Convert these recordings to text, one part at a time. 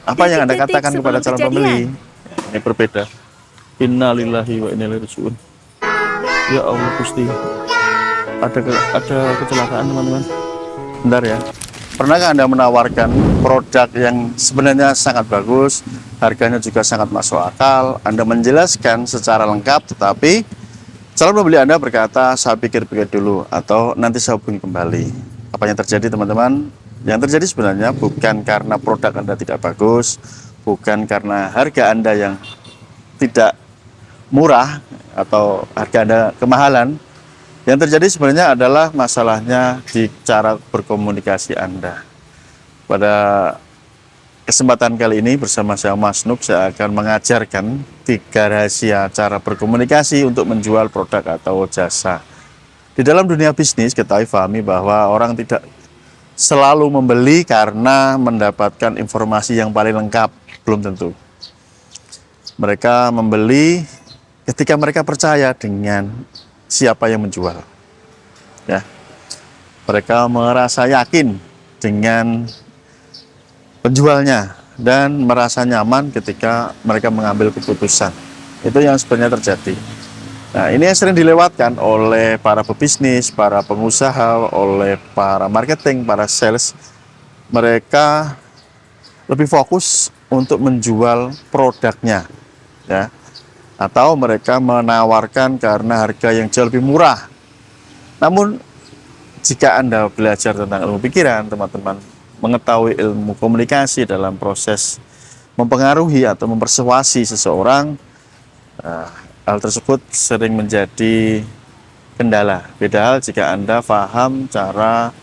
Apa yang Anda Detik-detik katakan kepada sebelum calon pembeli? kejadian. Ini berbeda. Innalillahi wa inna ilaihi raji'un. Ya Allah Gusti, ada kecelakaan teman-teman. Bentar ya. Pernahkah Anda menawarkan produk yang sebenarnya sangat bagus, harganya juga sangat masuk akal, Anda menjelaskan secara lengkap, tetapi calon pembeli Anda berkata, saya pikir-pikir dulu, atau nanti saya hubungi kembali. Apa yang terjadi teman-teman? Yang terjadi sebenarnya bukan karena produk Anda tidak bagus, bukan karena harga Anda yang tidak murah, atau harga Anda kemahalan. Yang terjadi sebenarnya adalah masalahnya di cara berkomunikasi Anda. Pada kesempatan kali ini bersama saya Mas Nuk, saya akan mengajarkan 3 rahasia cara berkomunikasi untuk menjual produk atau jasa. Di dalam dunia bisnis, kita pahami bahwa orang tidak selalu membeli karena mendapatkan informasi yang paling lengkap, belum tentu. Mereka membeli ketika mereka percaya dengan siapa yang menjual. Ya, mereka merasa yakin dengan penjualnya dan merasa nyaman ketika mereka mengambil keputusan. Itu yang sebenarnya terjadi. Nah, ini yang sering dilewatkan oleh para pebisnis, para pengusaha, oleh para marketing, para sales. Mereka lebih fokus untuk menjual produknya, ya, atau mereka menawarkan karena harga yang jauh lebih murah. Namun jika Anda belajar tentang ilmu pikiran, teman-teman mengetahui ilmu komunikasi dalam proses mempengaruhi atau mempersuasi seseorang, hal tersebut sering menjadi kendala. Beda hal jika Anda paham cara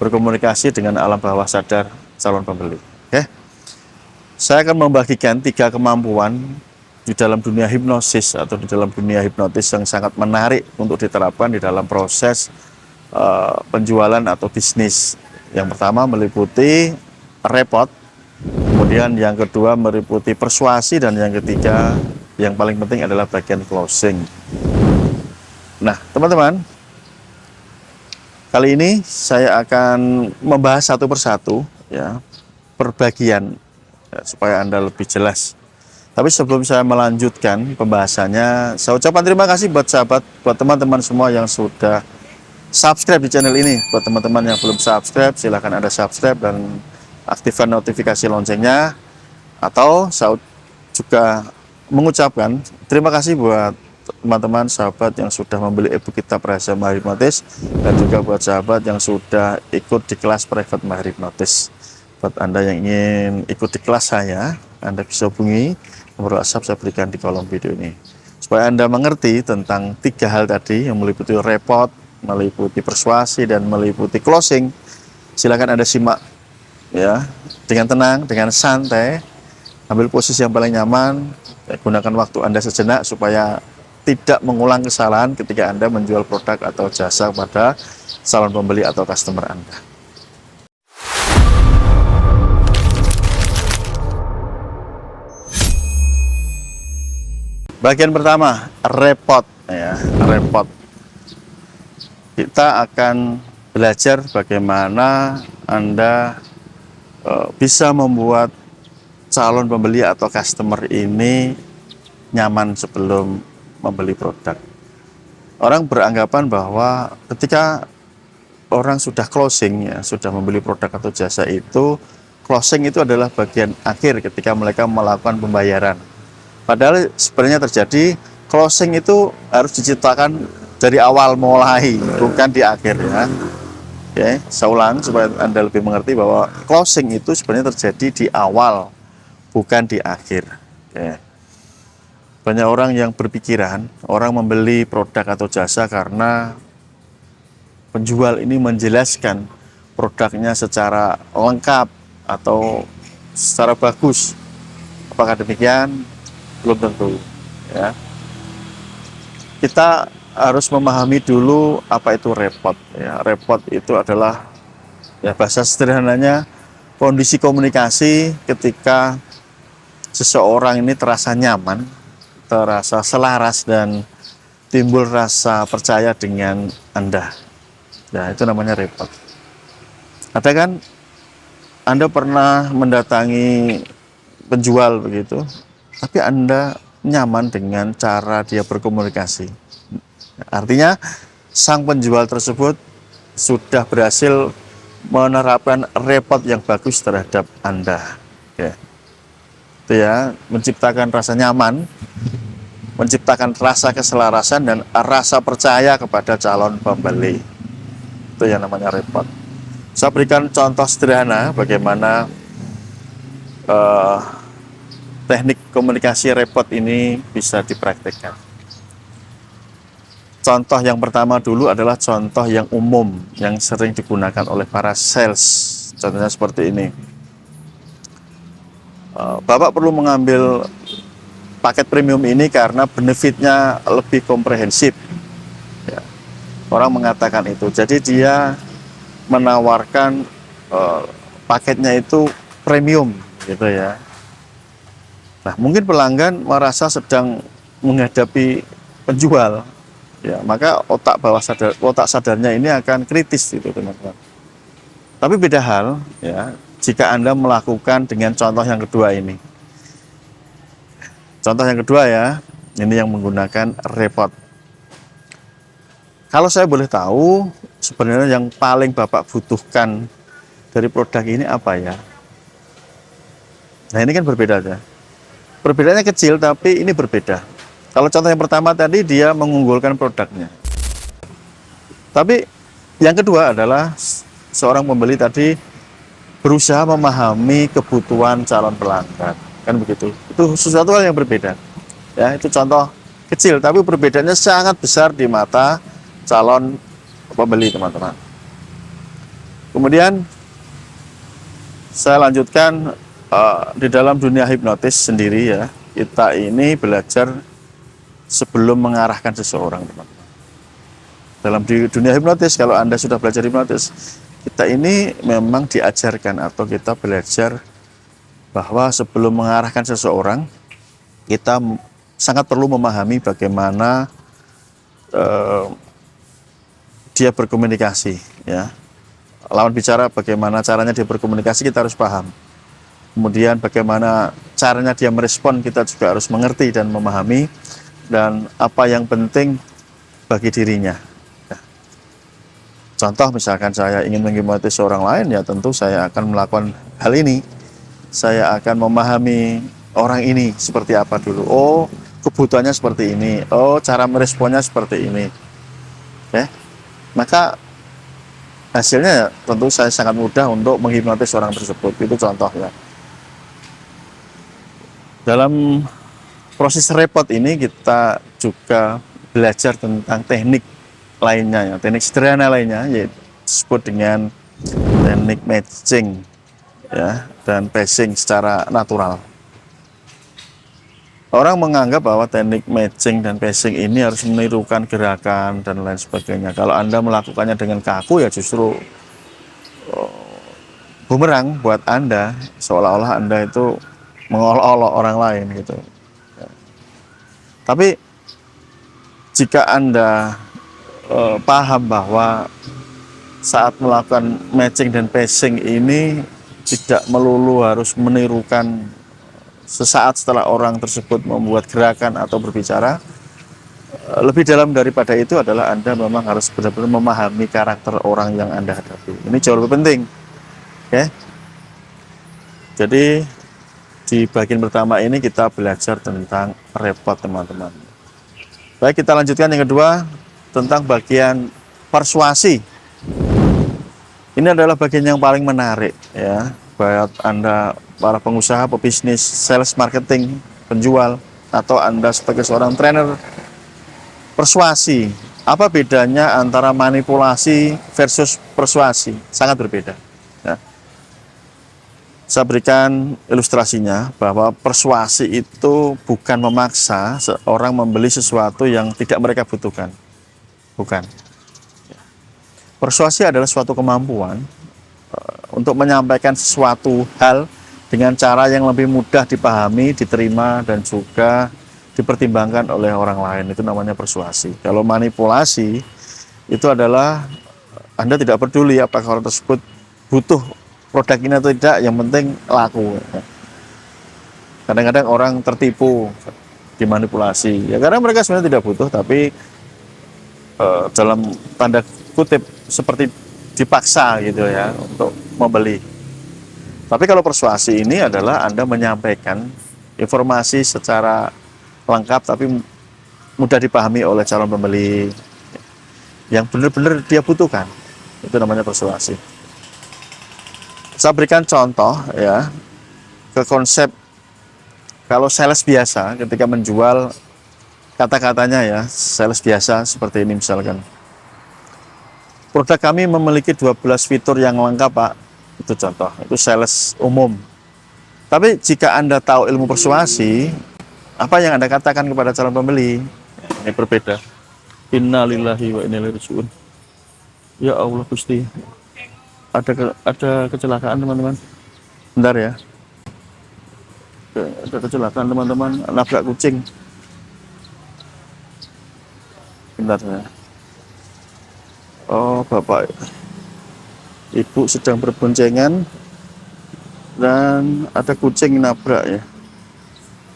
berkomunikasi dengan alam bawah sadar calon pembeli. Oke? Saya akan membagikan 3 kemampuan di dalam dunia hipnosis atau di dalam dunia hipnotis yang sangat menarik untuk diterapkan di dalam proses penjualan atau bisnis. Yang pertama meliputi repot, kemudian yang kedua meliputi persuasi, dan yang ketiga yang paling penting adalah bagian closing. Nah teman-teman, kali ini saya akan membahas satu persatu, ya, per bagian, ya, supaya Anda lebih jelas. Tapi sebelum saya melanjutkan pembahasannya, saya ucapkan terima kasih buat sahabat, buat teman-teman semua yang sudah subscribe di channel ini. Buat teman-teman yang belum subscribe, silahkan Anda subscribe dan aktifkan notifikasi loncengnya. Atau saya juga mengucapkan terima kasih buat teman-teman sahabat yang sudah membeli ebook kitab Rahasia Mahir Hipnotis, dan juga buat sahabat yang sudah ikut di kelas private Mahir Hipnotis. Buat Anda yang ingin ikut di kelas saya, Anda bisa hubungi nomor WhatsApp saya berikan di kolom video ini. Supaya Anda mengerti tentang 3 hal tadi yang meliputi repot, meliputi persuasi, dan meliputi closing, silakan Anda simak, ya, dengan tenang, dengan santai, ambil posisi yang paling nyaman, ya, gunakan waktu Anda sejenak supaya tidak mengulang kesalahan ketika Anda menjual produk atau jasa pada calon pembeli atau customer Anda. Bagian pertama, repot, ya, repot. Kita akan belajar bagaimana Anda bisa membuat calon pembeli atau customer ini nyaman sebelum membeli produk. Orang beranggapan bahwa ketika orang sudah closing, ya, sudah membeli produk atau jasa itu, closing itu adalah bagian akhir ketika mereka melakukan pembayaran. Padahal sebenarnya terjadi closing itu harus diciptakan dari awal mulai, bukan di akhir, ya. Oke, saya ulang supaya Anda lebih mengerti bahwa closing itu sebenarnya terjadi di awal, bukan di akhir. Oke. Banyak orang yang berpikiran, orang membeli produk atau jasa karena penjual ini menjelaskan produknya secara lengkap atau secara bagus. Apakah demikian? Belum tentu, ya. Kita harus memahami dulu apa itu repot, ya. Repot itu adalah, ya, bahasa sederhananya kondisi komunikasi ketika seseorang ini terasa nyaman, terasa selaras, dan timbul rasa percaya dengan Anda. Ya, itu namanya repot. Ada kan Anda pernah mendatangi penjual begitu, tapi Anda nyaman dengan cara dia berkomunikasi. Artinya sang penjual tersebut sudah berhasil menerapkan repot yang bagus terhadap Anda. Ya. Itu ya, menciptakan rasa nyaman, menciptakan rasa keselarasan dan rasa percaya kepada calon pembeli. Itu yang namanya repot. Saya berikan contoh sederhana bagaimana teknik komunikasi repot ini bisa dipraktikkan. Contoh yang pertama dulu adalah contoh yang umum yang sering digunakan oleh para sales. Contohnya seperti ini. Bapak perlu mengambil paket premium ini karena benefitnya lebih komprehensif. Ya. Orang mengatakan itu. Jadi dia menawarkan paketnya itu premium, gitu ya. Nah, mungkin pelanggan merasa sedang menghadapi penjual. Ya, maka otak sadarnya ini akan kritis gitu, teman-teman. Tapi beda hal ya jika Anda melakukan dengan contoh yang kedua ini. Contoh yang kedua ya, ini yang menggunakan repot. Kalau saya boleh tahu, sebenarnya yang paling Bapak butuhkan dari produk ini apa ya? Nah, ini kan berbeda ya. Perbedaannya kecil tapi ini berbeda. Kalau contoh yang pertama tadi dia mengunggulkan produknya. Tapi yang kedua adalah seorang pembeli tadi berusaha memahami kebutuhan calon pelanggan. Kan begitu. Itu sesuatu hal yang berbeda. Ya, itu contoh kecil tapi perbedaannya sangat besar di mata calon pembeli, teman-teman. Kemudian saya lanjutkan di dalam dunia hipnotis sendiri ya, kita ini belajar sebelum mengarahkan seseorang, teman-teman. Dalam dunia hipnotis, kalau Anda sudah belajar hipnotis, kita ini memang diajarkan atau kita belajar bahwa sebelum mengarahkan seseorang, kita sangat perlu memahami bagaimana dia berkomunikasi, ya. Lawan bicara bagaimana caranya dia berkomunikasi kita harus paham. Kemudian bagaimana caranya dia merespon kita juga harus mengerti dan memahami, dan apa yang penting bagi dirinya. Ya. Contoh misalkan saya ingin menghipnotis orang lain, ya tentu saya akan melakukan hal ini. Saya akan memahami orang ini seperti apa dulu. Oh, kebutuhannya seperti ini. Oh, cara meresponnya seperti ini. Ya. Maka hasilnya tentu saya sangat mudah untuk menghipnotis orang tersebut. Itu contohnya. Dalam proses repot ini kita juga belajar tentang teknik lainnya, ya, teknik sederhana lainnya, yaitu disebut dengan teknik matching ya, dan pacing secara natural. Orang menganggap bahwa teknik matching dan pacing ini harus menirukan gerakan dan lain sebagainya. Kalau Anda melakukannya dengan kaku ya justru bumerang buat Anda, seolah-olah Anda itu mengolok-olok orang lain gitu. Tapi jika Anda paham bahwa saat melakukan matching dan pacing ini tidak melulu harus menirukan sesaat setelah orang tersebut membuat gerakan atau berbicara, lebih dalam daripada itu adalah Anda memang harus benar-benar memahami karakter orang yang Anda hadapi. Ini jauh lebih penting. Okay? Jadi di bagian pertama ini kita belajar tentang repot, teman-teman. Baik, kita lanjutkan yang kedua tentang bagian persuasi. Ini adalah bagian yang paling menarik ya, buat Anda para pengusaha, pebisnis, sales, marketing, penjual, atau Anda sebagai seorang trainer. Persuasi, apa bedanya antara manipulasi versus persuasi? Sangat berbeda ya. Saya berikan ilustrasinya bahwa persuasi itu bukan memaksa seorang membeli sesuatu yang tidak mereka butuhkan. Bukan. Persuasi adalah suatu kemampuan untuk menyampaikan sesuatu hal dengan cara yang lebih mudah dipahami, diterima, dan juga dipertimbangkan oleh orang lain. Itu namanya persuasi. Kalau manipulasi, itu adalah Anda tidak peduli apakah orang tersebut butuh produk ini atau tidak, yang penting laku. Kadang-kadang orang tertipu, dimanipulasi. Ya karena mereka sebenarnya tidak butuh, tapi dalam tanda kutip seperti dipaksa gitu ya untuk membeli. Tapi kalau persuasi ini adalah Anda menyampaikan informasi secara lengkap tapi mudah dipahami oleh calon pembeli yang benar-benar dia butuhkan. Itu namanya persuasi. Saya berikan contoh ya ke konsep kalau sales biasa ketika menjual, kata-katanya ya sales biasa seperti ini misalkan. Produk kami memiliki 12 fitur yang lengkap Pak. Itu contoh, itu sales umum. Tapi jika Anda tahu ilmu persuasi, apa yang Anda katakan kepada calon pembeli? Ini berbeda. Innalillahi wa inna ilaihi raji'un. Ya Allah Gusti. Ada kecelakaan teman-teman. Bentar ya. Ada kecelakaan teman-teman, nabrak kucing. Bentar ya. Oh, Bapak Ibu sedang berboncengan dan ada kucing nabrak ya,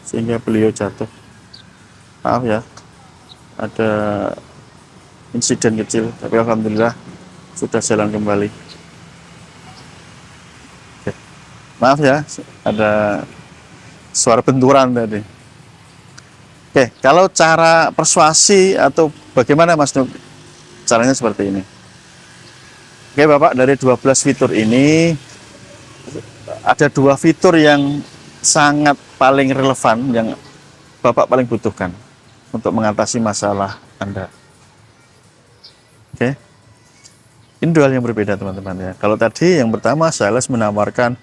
sehingga beliau jatuh. Maaf ya, ada insiden kecil, tapi alhamdulillah sudah jalan kembali. Oke. Maaf ya, ada suara benturan tadi. Oke, kalau cara persuasi atau bagaimana Mas Nuk? Caranya seperti ini. Oke Bapak, dari 12 fitur ini ada 2 fitur yang sangat paling relevan yang Bapak paling butuhkan untuk mengatasi masalah Anda. Oke. Ini 2 hal yang berbeda teman-teman ya. Kalau tadi yang pertama sales menawarkan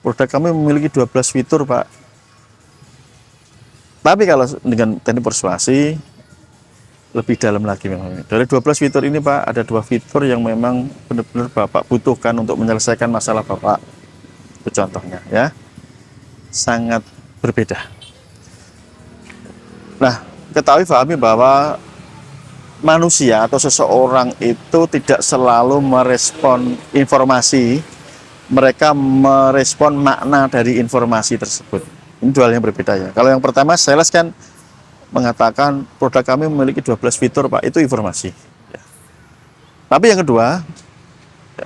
produk kami memiliki 12 fitur Pak. Tapi kalau dengan teknik persuasi lebih dalam lagi memang. Dari 12 fitur ini Pak, ada 2 fitur yang memang benar-benar Bapak butuhkan untuk menyelesaikan masalah Bapak. Itu contohnya ya. Sangat berbeda. Nah, ketahui pahami bahwa manusia atau seseorang itu tidak selalu merespon informasi, mereka merespon makna dari informasi tersebut. Ini 2 hal yang berbeda ya. Kalau yang pertama sales kan mengatakan produk kami memiliki 12 fitur Pak, itu informasi ya. Tapi yang kedua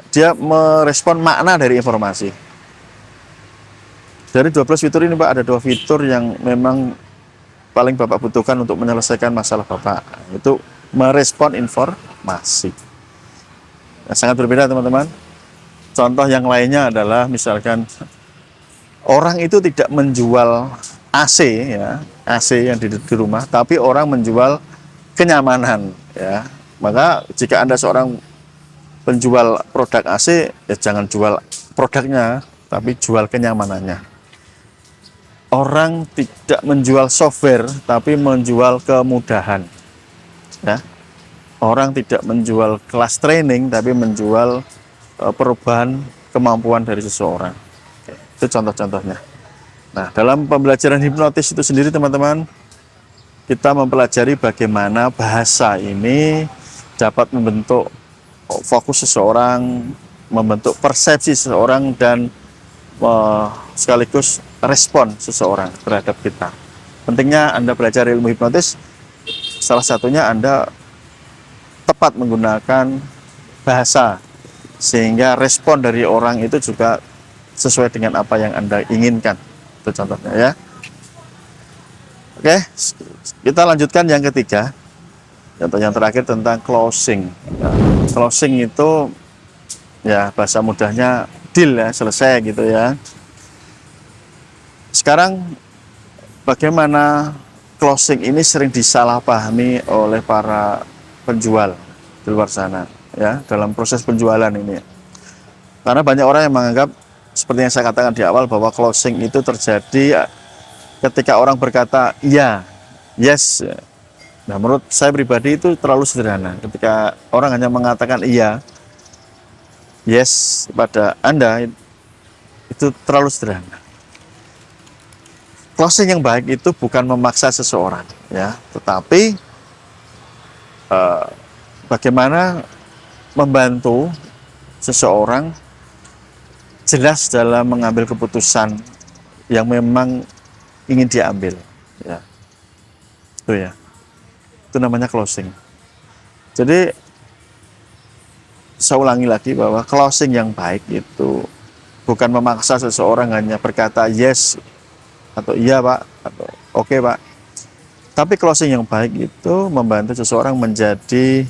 dia merespon makna dari informasi. Dari 12 fitur ini Pak, ada 2 fitur yang memang paling Bapak butuhkan untuk menyelesaikan masalah Bapak, itu merespon informasi. Nah, sangat berbeda teman-teman. Contoh yang lainnya adalah misalkan orang itu tidak menjual AC ya, AC yang di rumah, tapi orang menjual kenyamanan ya. Maka jika Anda seorang penjual produk AC, ya jangan jual produknya, tapi jual kenyamanannya. Orang tidak menjual software, tapi menjual kemudahan ya. Orang tidak menjual kelas training, tapi menjual perubahan kemampuan dari seseorang. Oke, itu contoh-contohnya. Nah, dalam pembelajaran hipnotis itu sendiri teman-teman, kita mempelajari bagaimana bahasa ini dapat membentuk fokus seseorang, membentuk persepsi seseorang, dan sekaligus respon seseorang terhadap kita. Pentingnya Anda belajar ilmu hipnotis, salah satunya Anda tepat menggunakan bahasa, sehingga respon dari orang itu juga sesuai dengan apa yang Anda inginkan. Itu contohnya ya. Oke, kita lanjutkan yang ketiga. Contoh yang terakhir tentang closing. Nah, closing itu ya bahasa mudahnya deal ya, selesai gitu ya. Sekarang bagaimana closing ini sering disalahpahami oleh para penjual di luar sana ya, dalam proses penjualan ini. Karena banyak orang yang menganggap seperti yang saya katakan di awal bahwa closing itu terjadi ketika orang berkata iya, yes. Nah, menurut saya pribadi itu terlalu sederhana. Ketika orang hanya mengatakan iya, yes pada Anda, itu terlalu sederhana. Closing yang baik itu bukan memaksa seseorang, ya, tetapi bagaimana membantu seseorang jelas dalam mengambil keputusan yang memang ingin diambil. Ya, itu ya. Itu namanya closing. Jadi saya ulangi lagi bahwa closing yang baik itu bukan memaksa seseorang hanya berkata yes atau iya Pak atau oke Pak. Tapi closing yang baik itu membantu seseorang menjadi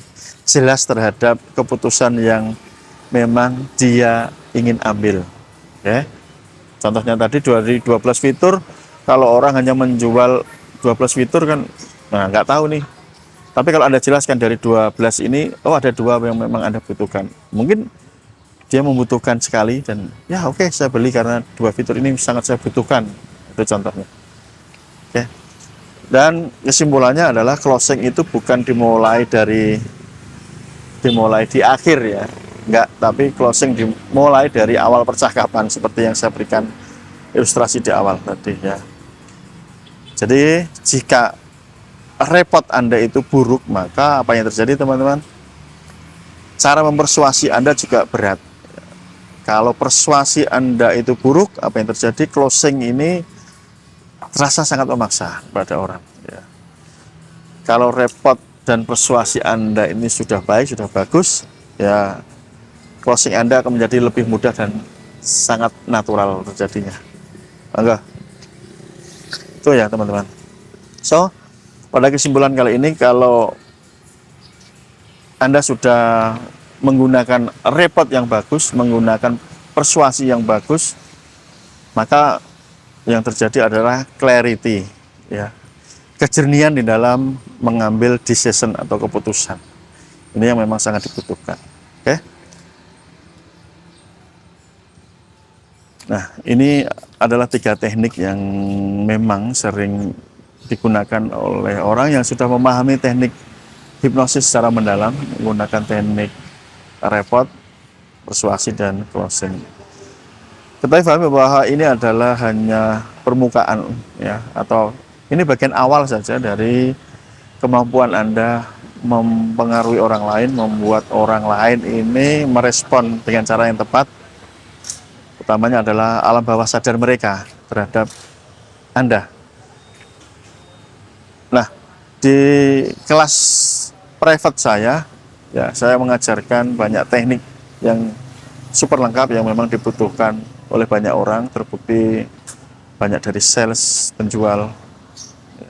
jelas terhadap keputusan yang memang dia ingin ambil. Ya. Contohnya tadi dari 12 fitur, kalau orang hanya menjual 12 fitur kan, nah nggak tahu nih. Tapi kalau Anda jelaskan dari 12 ini, oh ada 2 yang memang Anda butuhkan. Mungkin dia membutuhkan sekali dan ya oke, saya beli karena 2 fitur ini sangat saya butuhkan. Itu contohnya. Oke. Dan kesimpulannya adalah closing itu bukan dimulai di akhir ya. Enggak, tapi closing dimulai dari awal percakapan seperti yang saya berikan ilustrasi di awal tadi ya. Jadi jika repot Anda itu buruk, maka apa yang terjadi teman-teman? Cara mempersuasi Anda juga berat. Kalau persuasi Anda itu buruk, apa yang terjadi? Closing ini terasa sangat memaksa pada orang. Ya. Kalau repot dan persuasi Anda ini sudah baik, sudah bagus, ya closing Anda akan menjadi lebih mudah dan sangat natural terjadinya. Enggak? Itu ya teman-teman. So, pada kesimpulan kali ini, kalau Anda sudah menggunakan repot yang bagus, menggunakan persuasi yang bagus, maka yang terjadi adalah clarity, ya, kejernihan di dalam mengambil decision atau keputusan. Ini yang memang sangat dibutuhkan. Oke? Nah, ini adalah 3 teknik yang memang sering digunakan oleh orang yang sudah memahami teknik hipnosis secara mendalam, menggunakan teknik repot, persuasi, dan closing. Kita pahami bahwa ini adalah hanya permukaan ya, atau ini bagian awal saja dari kemampuan Anda mempengaruhi orang lain, membuat orang lain ini merespon dengan cara yang tepat. Utamanya adalah alam bawah sadar mereka terhadap Anda. Nah, di kelas private saya, ya saya mengajarkan banyak teknik yang super lengkap yang memang dibutuhkan oleh banyak orang. Terbukti banyak dari sales, penjual,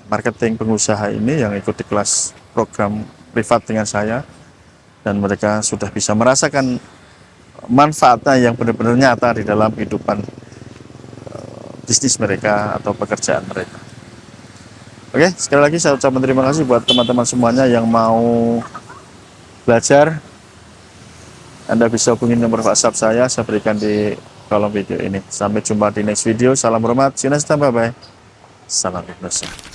marketing, pengusaha ini yang ikut di kelas program privat dengan saya, dan mereka sudah bisa merasakan manfaatnya yang benar-benar nyata di dalam kehidupan bisnis mereka atau pekerjaan mereka. Oke, sekali lagi saya ucapkan terima kasih buat teman-teman semuanya yang mau belajar. Anda bisa hubungi nomor WhatsApp saya berikan di kolom video ini. Sampai jumpa di next video. Salam hormat, see you next time, bye-bye. Salam hipnosis.